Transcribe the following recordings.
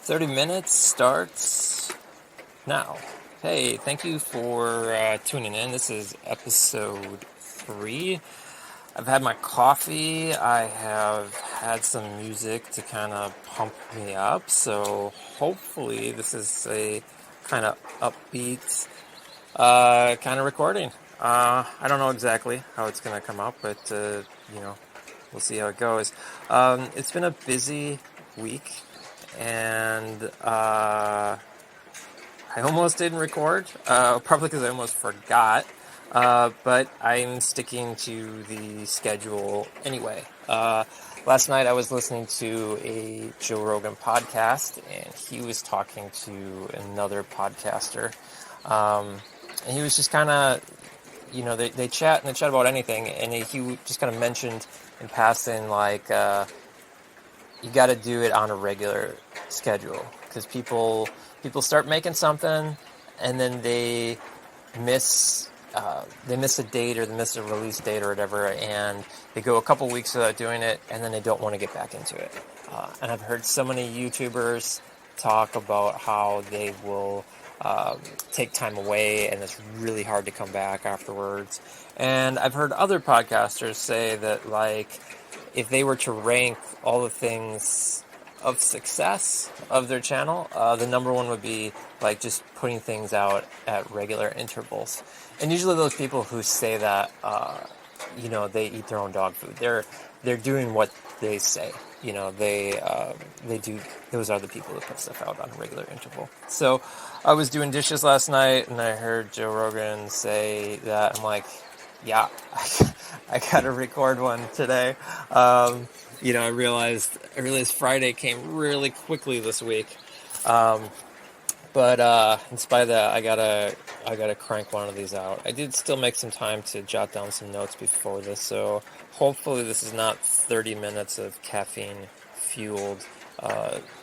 30 minutes starts now. Hey, thank you for tuning in. This is episode 3. I've had my coffee. I have had some music to kind of pump me up. So hopefully this is a kind of upbeat kind of recording. I don't know exactly how it's going to come out, but we'll see how it goes. It's been a busy week, and I almost didn't record, probably because I almost forgot, but I'm sticking to the schedule anyway. Last night I was listening to a Joe Rogan podcast, and he was talking to another podcaster, and he was just kind of, they chat and they chat about anything, and he just kind of mentioned in passing, like, you got to do it on a regular schedule, because people start making something, and then they miss a date, or they miss a release date or whatever, and they go a couple weeks without doing it, and then they don't want to get back into it. And I've heard so many YouTubers talk about how they will take time away, and it's really hard to come back afterwards. And I've heard other podcasters say that, like, if they were to rank all the things of success of their channel, the number one would be, like, just putting things out at regular intervals. And usually those people who say that, they eat their own dog food. They're doing what they say. They do. Those are the people that put stuff out on a regular interval. So I was doing dishes last night, and I heard Joe Rogan say that. I'm like, yeah, I gotta record one today. I realized Friday came really quickly this week. But in spite of that, I gotta crank one of these out. I did still make some time to jot down some notes before this, so hopefully this is not 30 minutes of caffeine-fueled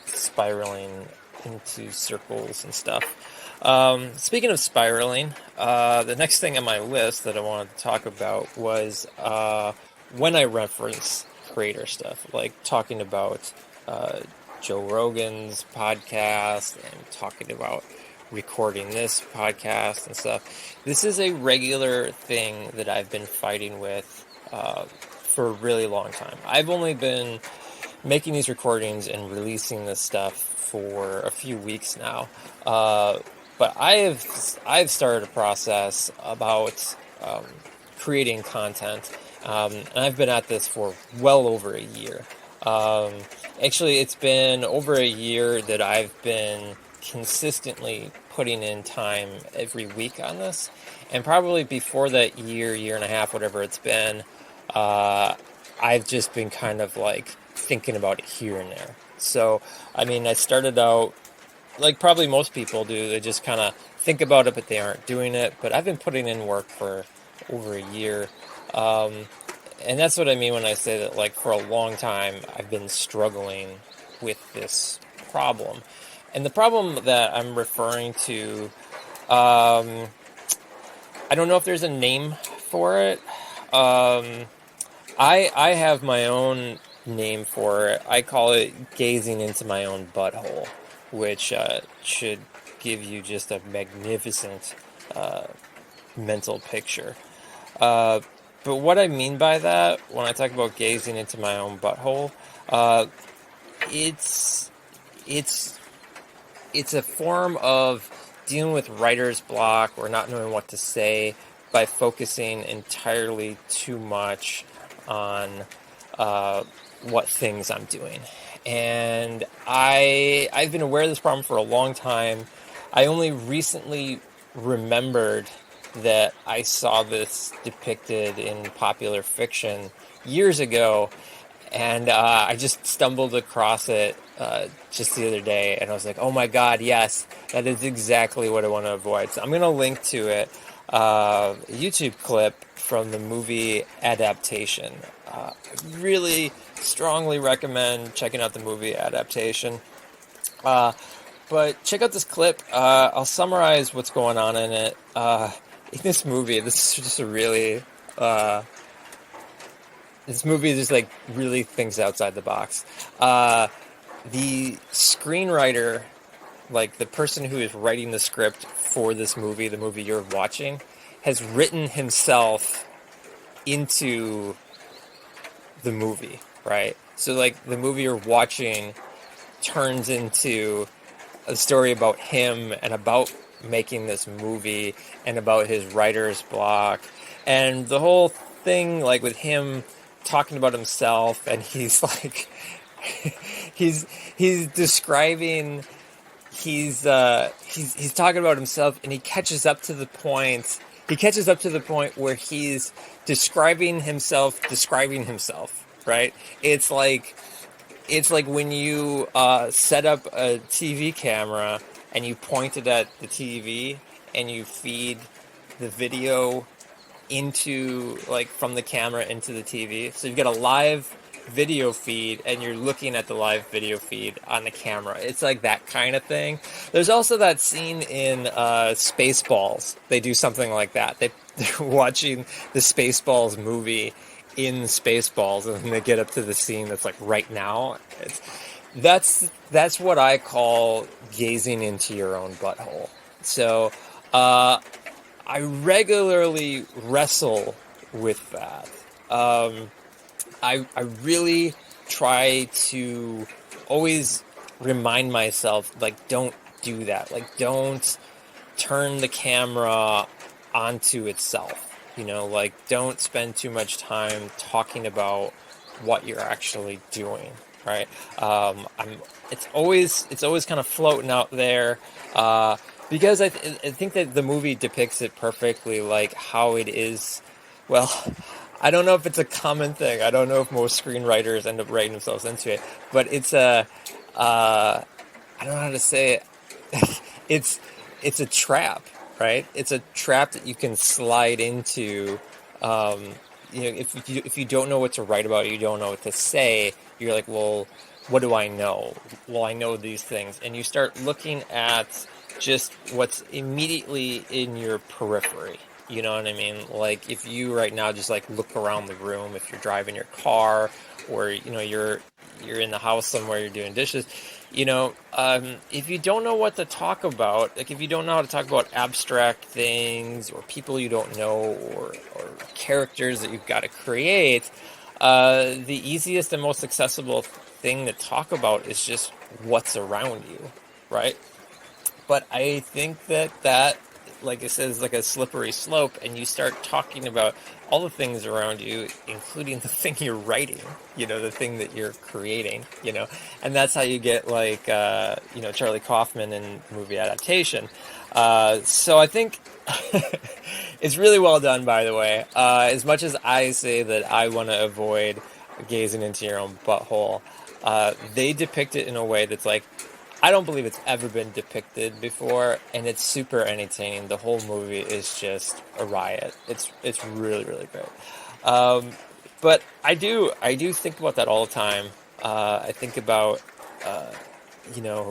spiraling into circles and stuff. Speaking of spiraling, the next thing on my list that I wanted to talk about was when I reference creator stuff, like talking about Joe Rogan's podcast and talking about recording this podcast and stuff. This is a regular thing that I've been fighting with for a really long time. I've only been making these recordings and releasing this stuff for a few weeks now, but I've started a process about creating content, and I've been at this for well over a year. Actually, it's been over a year that I've been consistently putting in time every week on this. And probably before that year and a half, whatever it's been, I've just been kind of like thinking about it here and there. So, I started out like probably most people do. They just kind of think about it, but they aren't doing it. But I've been putting in work for over a year. And that's what I mean when I say that, like, for a long time, I've been struggling with this problem. And the problem that I'm referring to, I don't know if there's a name for it. I have my own name for it. I call it gazing into my own butthole, which should give you just a magnificent mental picture. But what I mean by that, when I talk about gazing into my own butthole, it's a form of dealing with writer's block or not knowing what to say by focusing entirely too much on what things I'm doing. And I've been aware of this problem for a long time. I only recently remembered that I saw this depicted in popular fiction years ago, and I just stumbled across it just the other day, and I was like, oh my god, yes, that is exactly what I want to avoid. So I'm going to link to it, a YouTube clip from the movie Adaptation. I really strongly recommend checking out the movie Adaptation. But check out this clip. I'll summarize what's going on in it. In this movie, this is just a really this movie just like really thinks outside the box. the screenwriter, like the person who is writing the script for this movie, the movie you're watching, has written himself into the movie, right? So like the movie you're watching turns into a story about him and about making this movie and about his writer's block and the whole thing, like with him talking about himself, and he's like he's describing, he's talking about himself, and he catches up to the point where he's describing himself, right? It's like when you set up a TV camera and you point it at the TV and you feed the video into, like, from the camera into the TV. So you've got a live video feed and you're looking at the live video feed on the camera. It's like that kind of thing. There's also that scene in Spaceballs. They do something like that. They're watching the Spaceballs movie in Spaceballs, and then they get up to the scene that's like right now. That's what I call gazing into your own butthole. So I regularly wrestle with that. I really try to always remind myself, like, don't do that. Like, don't turn the camera onto itself. Like, don't spend too much time talking about what you're actually doing, right? It's always kind of floating out there, because I think that the movie depicts it perfectly, like how it is. Well, I don't know if it's a common thing. I don't know if most screenwriters end up writing themselves into it, but it's I don't know how to say it. It's a trap, right? It's a trap that you can slide into. If you don't know what to write about, you don't know what to say. You're like, well, what do I know? Well, I know these things, and you start looking at just what's immediately in your periphery. You know what I mean? Like, if you right now just like look around the room, if you're driving your car, or you're in the house somewhere, you're doing dishes, if you don't know what to talk about, like if you don't know how to talk about abstract things or people you don't know, or characters that you've got to create, the easiest and most accessible thing to talk about is just what's around you, right? But I think that, like I said, is like a slippery slope, and you start talking about all the things around you, including the thing you're writing, the thing that you're creating, and that's how you get, like, Charlie Kaufman in movie Adaptation. So I think it's really well done, by the way. As much as I say that I want to avoid gazing into your own butthole, they depict it in a way that's like, I don't believe it's ever been depicted before, and it's super entertaining. The whole movie is just a riot. It's really, really great. But I do think about that all the time. I think about,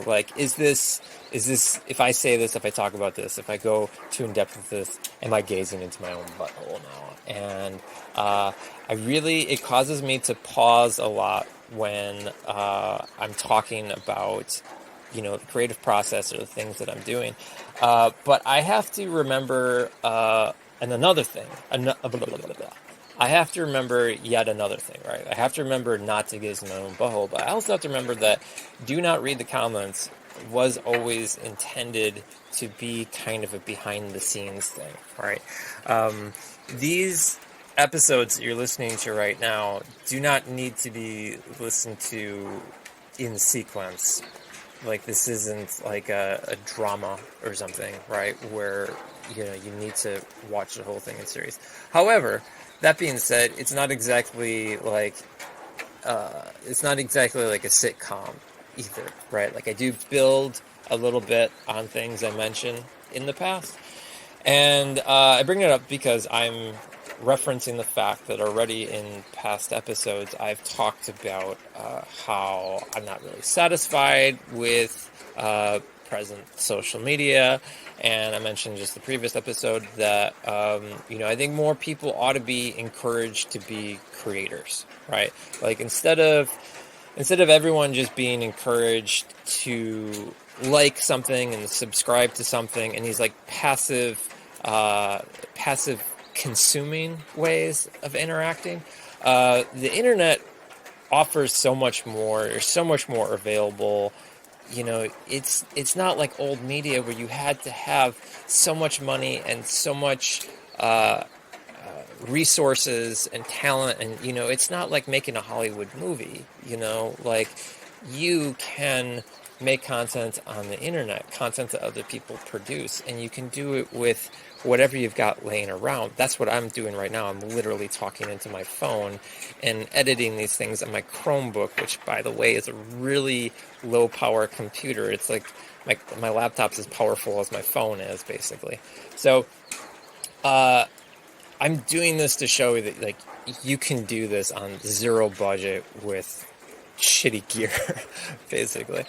like, is this, if I say this, if I talk about this, if I go too in depth with this, am I gazing into my own butthole now? And it causes me to pause a lot when I'm talking about the creative process or the things that I'm doing. But I have to remember another thing. I have to remember yet another thing, right? I have to remember not to gaze in my own butthole, but I also have to remember that do not read the comments was always intended to be kind of a behind-the-scenes thing, right? These episodes that you're listening to right now do not need to be listened to in sequence. Like, this isn't like a drama or something, right? Where, you need to watch the whole thing in series. However, that being said, it's not exactly like a sitcom either, right? Like, I do build a little bit on things I mentioned in the past. And I bring it up because I'm referencing the fact that already in past episodes I've talked about how I'm not really satisfied with present social media, and I mentioned just the previous episode that I think more people ought to be encouraged to be creators, right? Like, instead of instead of everyone just being encouraged to like something and subscribe to something, and these like passive consuming ways of interacting, the internet offers so much more. There's so much more available. It's not like old media where you had to have so much money and so much resources and talent, and it's not like making a Hollywood movie. Like, you can make content on the internet, content that other people produce, and you can do it with whatever you've got laying around. That's what I'm doing right now. I'm literally talking into my phone and editing these things on my Chromebook, which, by the way, is a really low power computer. It's like my laptop's as powerful as my phone is, basically. So I'm doing this to show that, like, you can do this on zero budget with shitty gear, basically.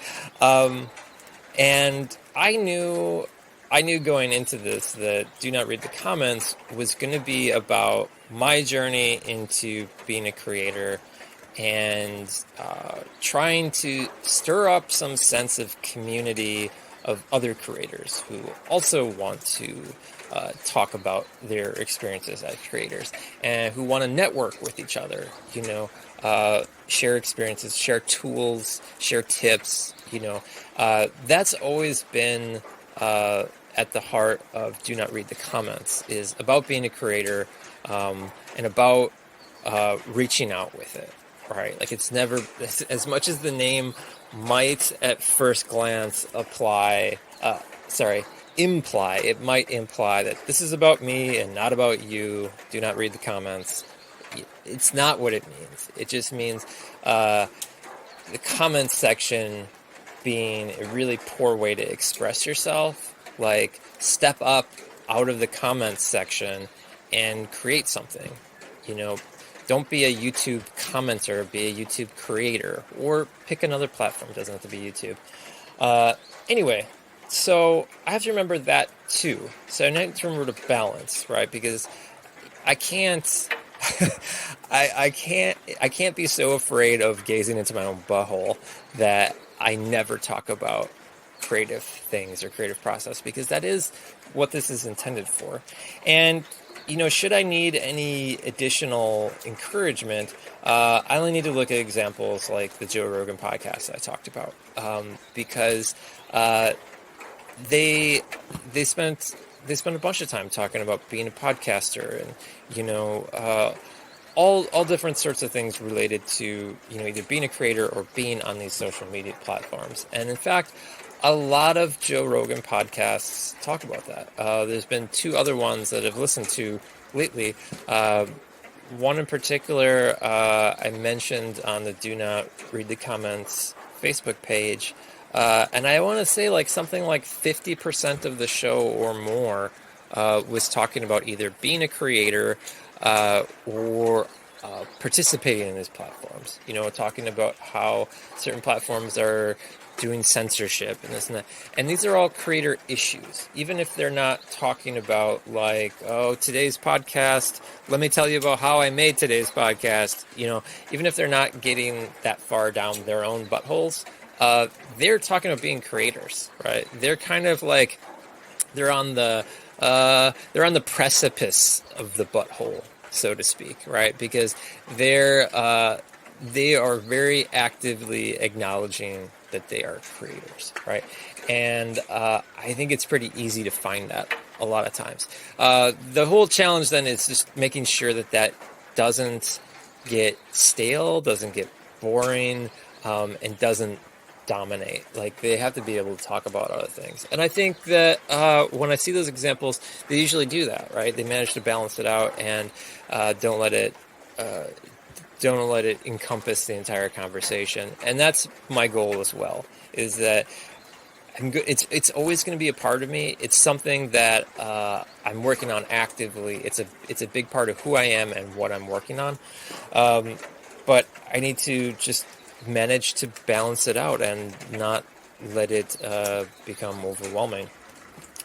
And I knew going into this that Do Not Read the Comments was going to be about my journey into being a creator and trying to stir up some sense of community of other creators who also want to talk about their experiences as creators and who want to network with each other, share experiences, share tools, share tips. That's always been at the heart of Do Not Read the Comments, is about being a creator and about reaching out with it, right? Like, it's never, as much as the name might at first glance it might imply that this is about me and not about you. Do not read the comments. It's not what it means. It just means the comments section being a really poor way to express yourself. Like, step up out of the comments section and create something. Don't be a YouTube commenter, be a YouTube creator, or pick another platform. It doesn't have to be YouTube. Anyway, so I have to remember that too. So I need to remember to balance, right? Because I can't, I can't be so afraid of gazing into my own butthole that I never talk about creative things or creative process, because that is what this is intended for. And should I need any additional encouragement, I only need to look at examples like the Joe Rogan podcast that I talked about, because they spent a bunch of time talking about being a podcaster and all different sorts of things related to either being a creator or being on these social media platforms. And in fact, a lot of Joe Rogan podcasts talk about that. There's been two other ones that I've listened to lately. One in particular I mentioned on the Do Not Read the Comments Facebook page. And I want to say something like 50% of the show or more was talking about either being a creator or participating in these platforms. Talking about how certain platforms are doing censorship and this and that. And these are all creator issues, even if they're not talking about today's podcast, let me tell you about how I made today's podcast. Even if they're not getting that far down their own buttholes, they're talking about being creators, right? They're kind of like, they're on the precipice of the butthole, so to speak, right? Because they are very actively acknowledging that they are creators, right? And I think it's pretty easy to find that a lot of times. The whole challenge then is just making sure that doesn't get stale, doesn't get boring, and doesn't dominate. Like, they have to be able to talk about other things. And I think that when I see those examples, they usually do that, right? They manage to balance it out and don't let it encompass the entire conversation. And that's my goal as well, is that it's always going to be a part of me. It's something that I'm working on actively. It's a big part of who I am and what I'm working on. But I need to just manage to balance it out and not let it become overwhelming.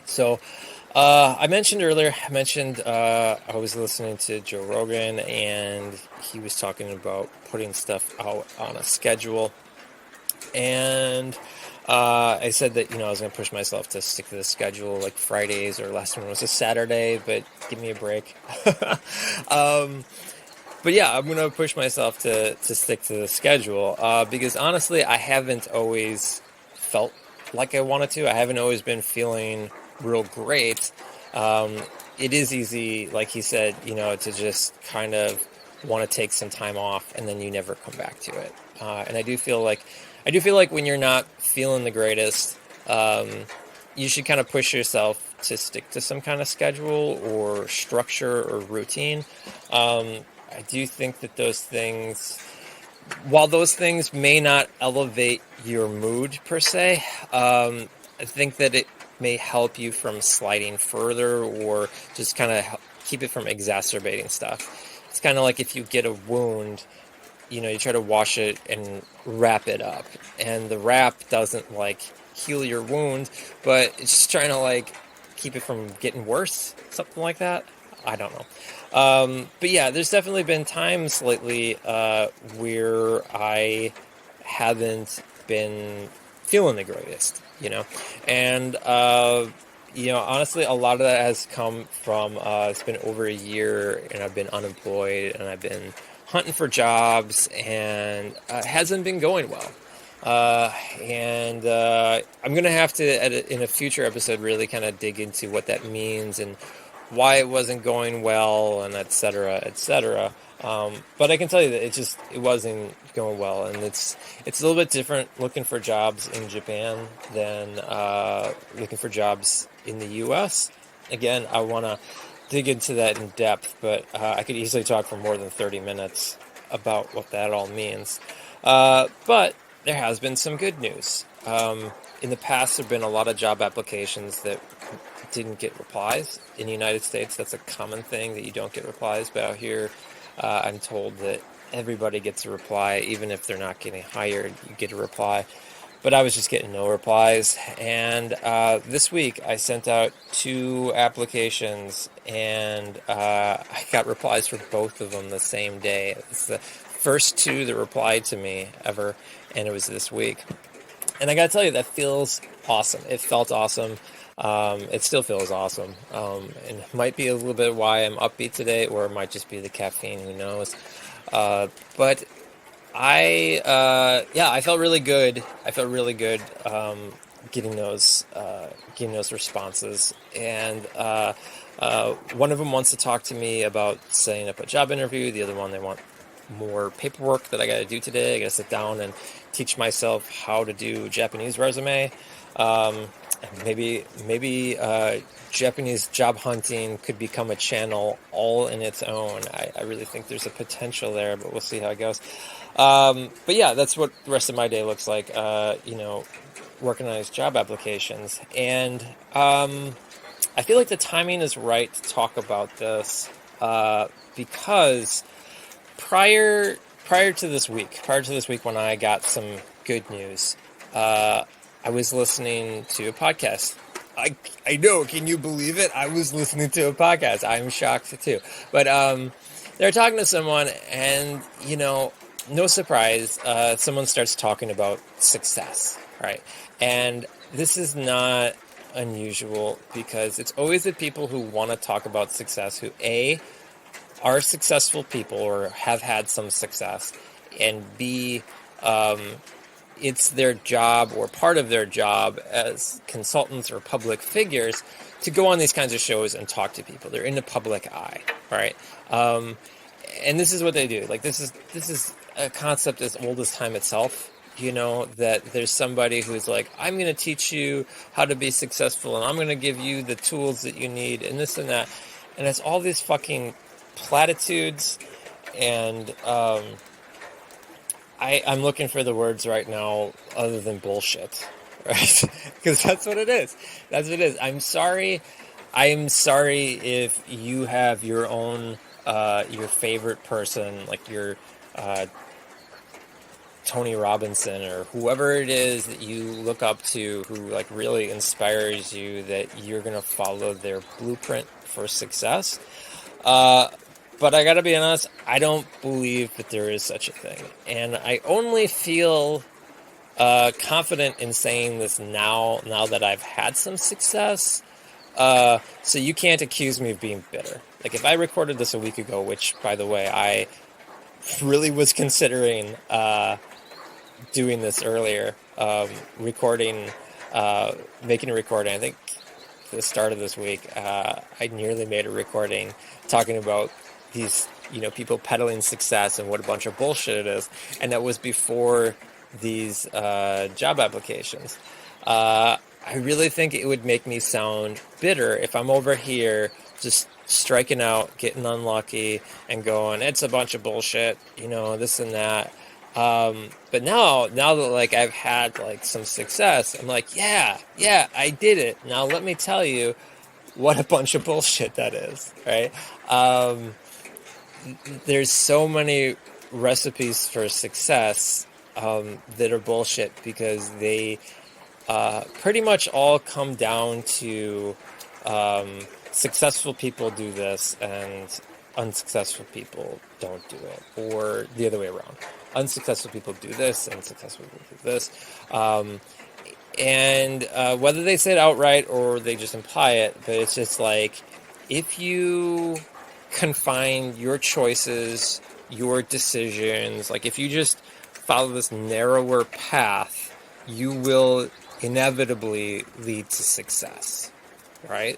So I mentioned earlier, I was listening to Joe Rogan, and he was talking about putting stuff out on a schedule. And I said that, I was going to push myself to stick to the schedule, like Fridays, or last one was a Saturday, but give me a break. um, but yeah, I'm going to push myself to stick to the schedule because honestly, I haven't always felt like I wanted to. I haven't always been feeling real great. Um, it is easy, like he said, to just kind of want to take some time off and then you never come back to it. And I do feel like when you're not feeling the greatest, um, you should kind of push yourself to stick to some kind of schedule or structure or routine. I do think that while those things may not elevate your mood per se, I think that it may help you from sliding further or just kind of keep it from exacerbating stuff. It's kind of like if you get a wound, you try to wash it and wrap it up. And the wrap doesn't like heal your wound, but it's just trying to like keep it from getting worse, something like that. I don't know. But yeah, there's definitely been times lately where I haven't been feeling the greatest, and honestly, a lot of that has come from it's been over a year, and I've been unemployed, and I've been hunting for jobs, and it hasn't been going well. And I'm gonna have to, in a future episode, really kind of dig into what that means and why it wasn't going well, and et cetera, et cetera. But I can tell you that it wasn't going well, and it's a little bit different looking for jobs in Japan than looking for jobs in the U.S. Again, I want to dig into that in depth, but I could easily talk for more than 30 minutes about what that all means. But there has been some good news. In the past, there have been a lot of job applications that didn't get replies. In the United States, that's a common thing that you don't get replies. But out here, I'm told that everybody gets a reply, even if they're not getting hired, you get a reply. But I was just getting no replies. And this week, I sent out 2 applications, and I got replies for both of them the same day. It's the first 2 that replied to me ever, and it was this week. And I gotta tell you, that feels awesome. It felt awesome. It still feels awesome. And it might be a little bit why I'm upbeat today, or it might just be the caffeine, who knows. But I felt really good. I felt really good getting those responses. And one of them wants to talk to me about setting up a job interview. The other one, they want more paperwork that I got to do today. I got to sit down and teach myself how to do Japanese resume. Maybe Japanese job hunting could become a channel all in its own. I really think there's a potential there, but we'll see how it goes. But yeah, that's what the rest of my day looks like. Working on these job applications, and I feel like the timing is right to talk about this because prior to this week when I got some good news, I was listening to a podcast. I know, can you believe it? I was listening to a podcast. I'm shocked too. But they're talking to someone, and no surprise, someone starts talking about success, right? And this is not unusual because it's always the people who want to talk about success who are successful people or have had some success, and B, it's their job or part of their job as consultants or public figures to go on these kinds of shows and talk to people. They're in the public eye, right? And this is what they do. Like this is a concept as old as time itself. That there's somebody who's like, I'm going to teach you how to be successful, and I'm going to give you the tools that you need, and this and that, and it's all these fucking platitudes, and I'm looking for the words right now other than bullshit, right? Because that's what it is. That's what it is. I'm sorry if you have your own, your favorite person, like your Tony Robinson or whoever it is that you look up to who like really inspires you that you're going to follow their blueprint for success. But I gotta be honest, I don't believe that there is such a thing. And I only feel confident in saying this now that I've had some success. So you can't accuse me of being bitter. Like if I recorded this a week ago, which by the way, I really was considering doing this earlier, recording, making a recording. I think the start of this week, I nearly made a recording talking about these, people peddling success and what a bunch of bullshit it is. And that was before these job applications. I really think it would make me sound bitter if I'm over here just striking out, getting unlucky, and going, it's a bunch of bullshit, this and that. But now that like I've had like some success, I'm like, yeah, I did it. Now let me tell you what a bunch of bullshit that is, right? There's so many recipes for success that are bullshit because they pretty much all come down to successful people do this and unsuccessful people don't do it, or the other way around. Unsuccessful people do this and successful people do this. And whether they say it outright or they just imply it, but it's just like, if you confine your choices, your decisions, like if you just follow this narrower path, you will inevitably lead to success, right?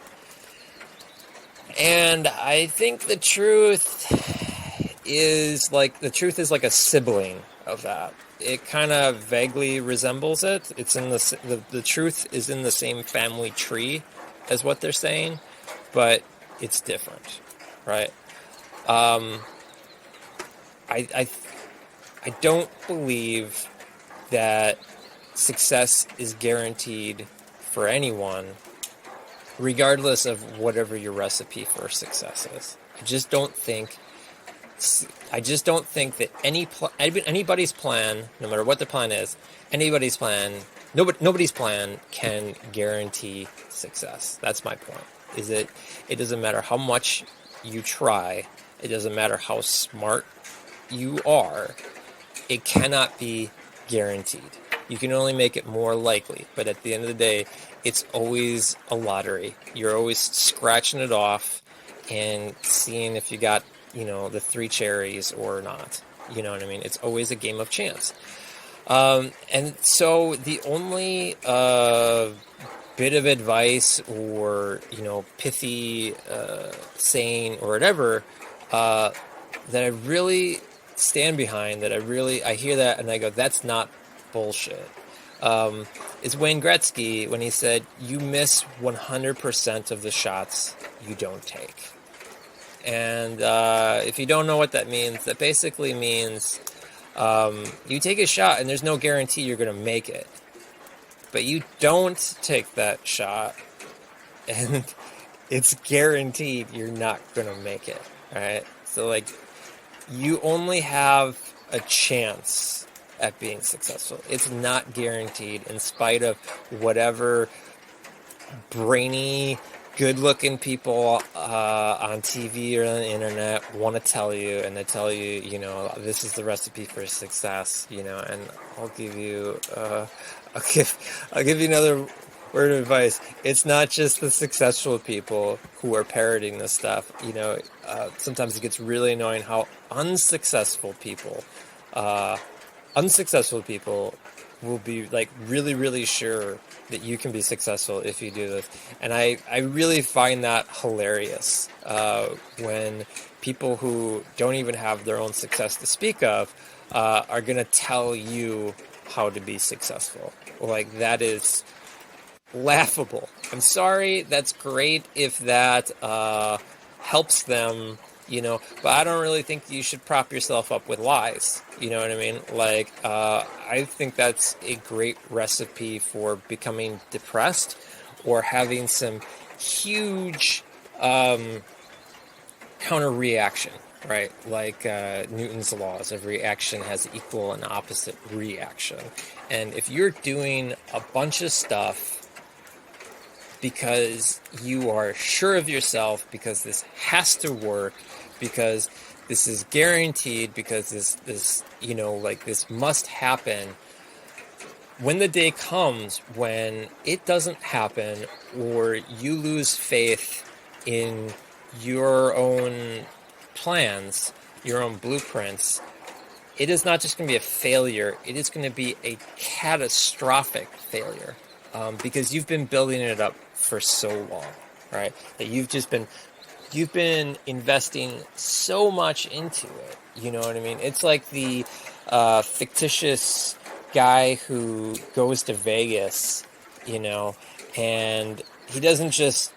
And I think the truth is like a sibling of that. It kind of vaguely resembles it. It's in the truth is in the same family tree as what they're saying, but it's different, right? I don't believe that success is guaranteed for anyone, regardless of whatever your recipe for success is. I just don't think that anybody's plan, no matter what the plan is, nobody's plan can guarantee success. That's my point. It doesn't matter how much you try, it doesn't matter how smart you are, it cannot be guaranteed. You can only make it more likely, but at the end of the day, it's always a lottery. You're always scratching it off and seeing if you got, the 3 cherries or not. You know what I mean? It's always a game of chance. And so the only bit of advice or, pithy saying or whatever that I really stand behind, that I hear that and I go, that's not bullshit, is Wayne Gretzky when he said, you miss 100% of the shots you don't take. And if you don't know what that means, that basically means you take a shot and there's no guarantee you're going to make it. But you don't take that shot and it's guaranteed you're not going to make it, right? So, like, you only have a chance at being successful. It's not guaranteed, in spite of whatever brainy, good-looking people on TV or on the internet want to tell you, and they tell you, this is the recipe for success, and I'll give you another word of advice. It's not just the successful people who are parroting this stuff. Sometimes it gets really annoying how unsuccessful people will be like really, really sure that you can be successful if you do this. And I really find that hilarious when people who don't even have their own success to speak of are going to tell you how to be successful. Like, that is laughable. I'm sorry, that's great if that helps them, but I don't really think you should prop yourself up with lies. You know what I mean? Like, I think that's a great recipe for becoming depressed or having some huge counter reaction. right? Like Newton's laws, every action has equal and opposite reaction. And if you're doing a bunch of stuff because you are sure of yourself, because this has to work, because this is guaranteed, because this like this must happen, when the day comes when it doesn't happen, or you lose faith in your own plans, your own blueprints, it is not just going to be a failure, it is going to be a catastrophic failure, because you've been building it up for so long, right? That you've been investing so much into it. You know what I mean? It's like the fictitious guy who goes to Vegas, and he doesn't just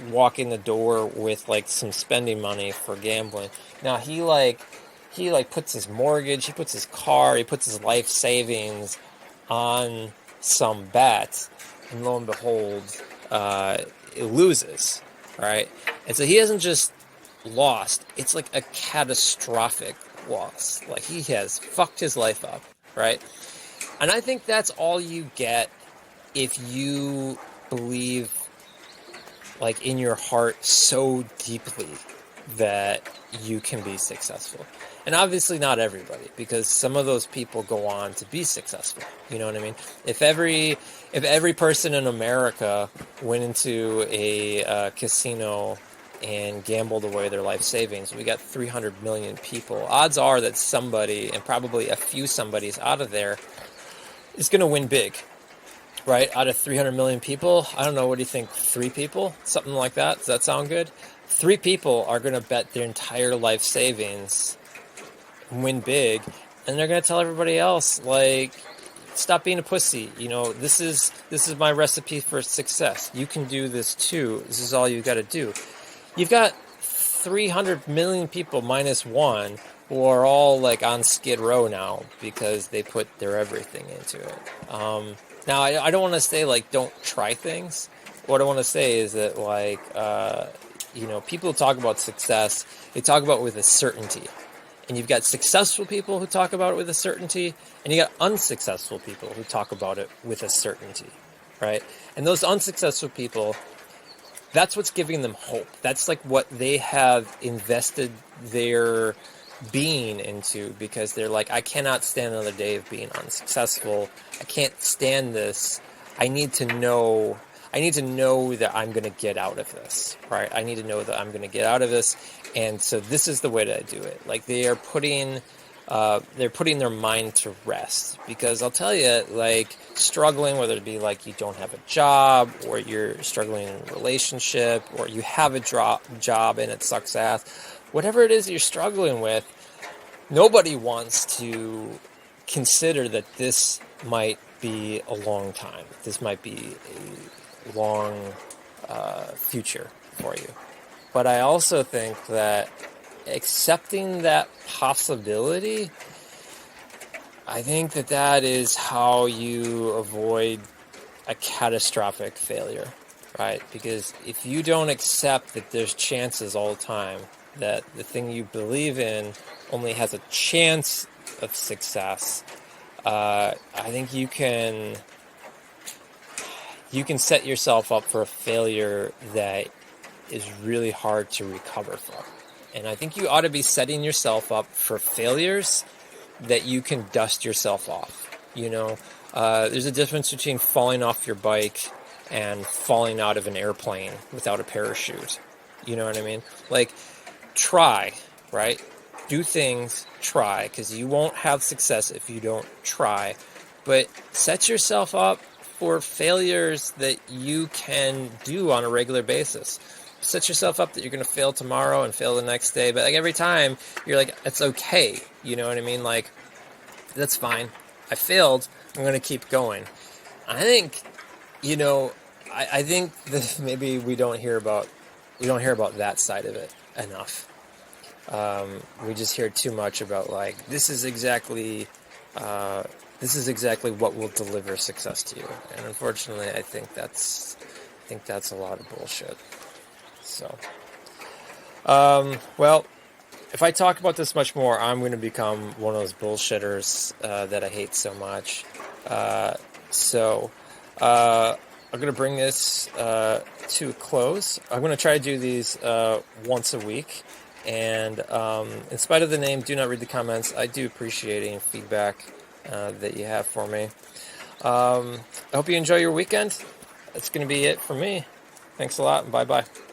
walk in the door with like some spending money for gambling. Now he puts his mortgage, he puts his car, he puts his life savings on some bet, and lo and behold, it loses, right? And so he hasn't just lost; it's like a catastrophic loss. Like he has fucked his life up, right? And I think that's all you get if you believe, like in your heart, so deeply that you can be successful. And obviously not everybody, because some of those people go on to be successful. You know what I mean? If every person in America went into a casino and gambled away their life savings, we got 300 million people. Odds are that somebody, and probably a few somebodies out of there, is going to win big. Right? Out of 300 million people, I don't know, what do you think? 3 people? Something like that? Does that sound good? 3 people are going to bet their entire life savings, win big, and they're going to tell everybody else, like, stop being a pussy. This is my recipe for success. You can do this too. This is all you got to do. You've got 300 million people minus 1 who are all like on Skid Row now because they put their everything into it. Now, I don't want to say, like, don't try things. What I want to say is that, like, people talk about success, they talk about it with a certainty. And you've got successful people who talk about it with a certainty, and you got unsuccessful people who talk about it with a certainty, right? And those unsuccessful people, that's what's giving them hope. That's, like, what they have invested their being into, because they're like, I cannot stand another day of being unsuccessful. I can't stand this. I need to know that I'm going to get out of this, right? I need to know that I'm going to get out of this, and so this is the way that I do it. Like, they're putting their mind to rest, because I'll tell you, like, struggling, whether it be like you don't have a job, or you're struggling in a relationship, or you have a job and it sucks ass, whatever it is you're struggling with, nobody wants to consider that this might be a long time. This might be a long future for you. But I also think that accepting that possibility, I think that is how you avoid a catastrophic failure, right? Because if you don't accept that there's chances all the time, that the thing you believe in only has a chance of success, I think you can set yourself up for a failure that is really hard to recover from. And I think you ought to be setting yourself up for failures that you can dust yourself off. There's a difference between falling off your bike and falling out of an airplane without a parachute. You know what I mean? Like, try, right? Do things, try, because you won't have success if you don't try. But set yourself up for failures that you can do on a regular basis. Set yourself up that you're going to fail tomorrow and fail the next day. But like every time, you're like, it's okay. You know what I mean? Like, that's fine. I failed. I'm going to keep going. I think, I think that maybe we don't hear about that side of it enough. We just hear too much about, like, this is exactly what will deliver success to you. And unfortunately, I think that's a lot of bullshit. So, well, if I talk about this much more, I'm going to become one of those bullshitters that I hate so much. So I'm going to bring this to a close. I'm going to try to do these once a week. And in spite of the name, do not read the comments. I do appreciate any feedback that you have for me. I hope you enjoy your weekend. That's going to be it for me. Thanks a lot, and bye-bye.